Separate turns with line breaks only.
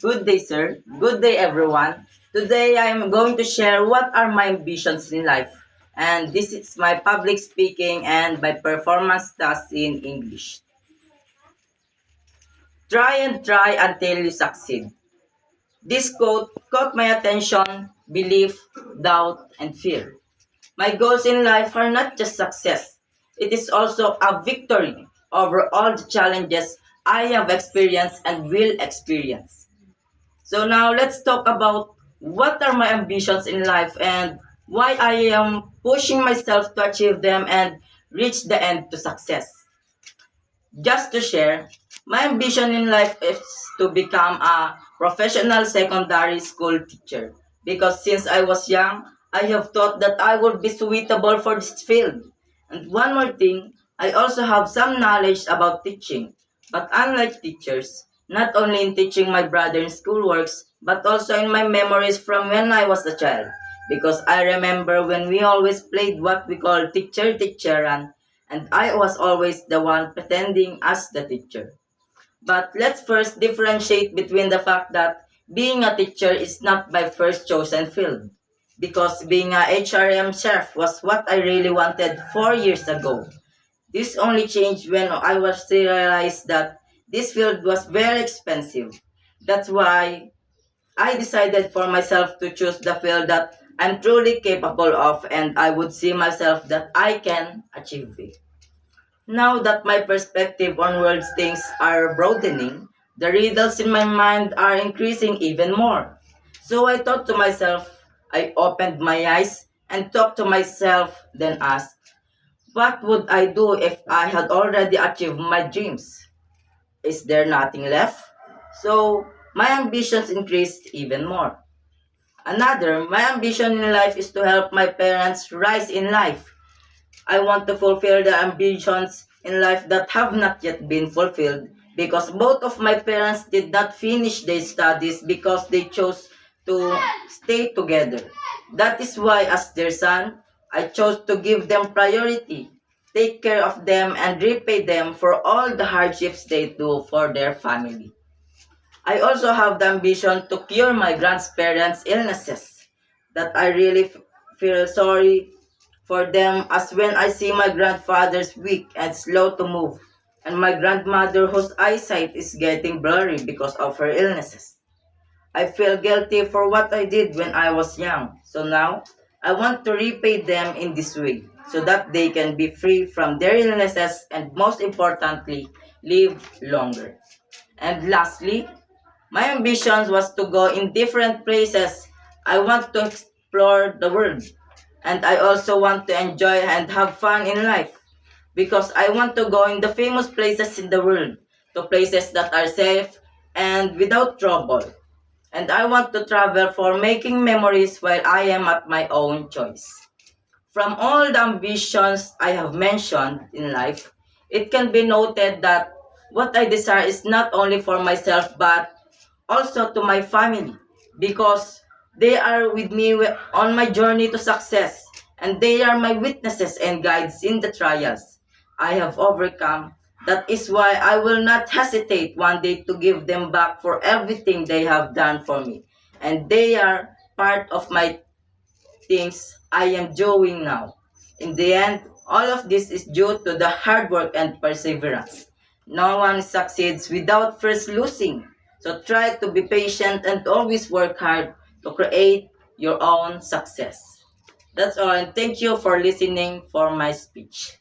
Good day, sir. Good day, everyone. Today, I am going to share what are my ambitions in life. And this is my public speaking and my performance task in English. Try and try until you succeed. This quote caught my attention, belief, doubt, and fear. My goals in life are not just success. It is also a victory over all the challenges I have experienced and will experience. So now let's talk about what are my ambitions in life and why I am pushing myself to achieve them and reach the end to success. Just to share, my ambition in life is to become a professional secondary school teacher because since I was young, I have thought that I would be suitable for this field. And one more thing, I also have some knowledge about teaching. But unlike teachers, not only in teaching my brother in schoolworks, but also in my memories from when I was a child. Because I remember when we always played what we call teacher-teacheran, and I was always the one pretending as the teacher. But let's first differentiate between the fact that being a teacher is not my first chosen field. Because being a HRM chef was what I really wanted 4 years ago. This only changed when I was realized that this field was very expensive. That's why I decided for myself to choose the field that I'm truly capable of and I would see myself that I can achieve it. Now that my perspective on world things are broadening, the riddles in my mind are increasing even more. So I thought to myself, I opened my eyes and talked to myself, then asked, what would I do if I had already achieved my dreams? Is there nothing left? So my ambitions increased even more. My ambition in life is to help my parents rise in life. I want to fulfill the ambitions in life that have not yet been fulfilled because both of my parents did not finish their studies because they chose to stay together. That is why, as their son, I chose to give them priority, take care of them, and repay them for all the hardships they do for their family. I also have the ambition to cure my grandparents' illnesses. That I really feel sorry for them as when I see my grandfather's weak and slow to move, and my grandmother whose eyesight is getting blurry because of her illnesses. I feel guilty for what I did when I was young, so now I want to repay them in this way so that they can be free from their illnesses and most importantly, live longer. And lastly, my ambitions was to go in different places. I want to explore the world. And I also want to enjoy and have fun in life. Because I want to go in the famous places in the world. To places that are safe and without trouble. And I want to travel for making memories while I am at my own choice. From all the ambitions I have mentioned in life, it can be noted that what I desire is not only for myself but also to my family because they are with me on my journey to success and they are my witnesses and guides in the trials I have overcome. That is why I will not hesitate one day to give them back for everything they have done for me. And they are part of my things I am doing now. In the end, all of this is due to the hard work and perseverance. No one succeeds without first losing. So try to be patient and always work hard to create your own success. That's all and thank you for listening for my speech.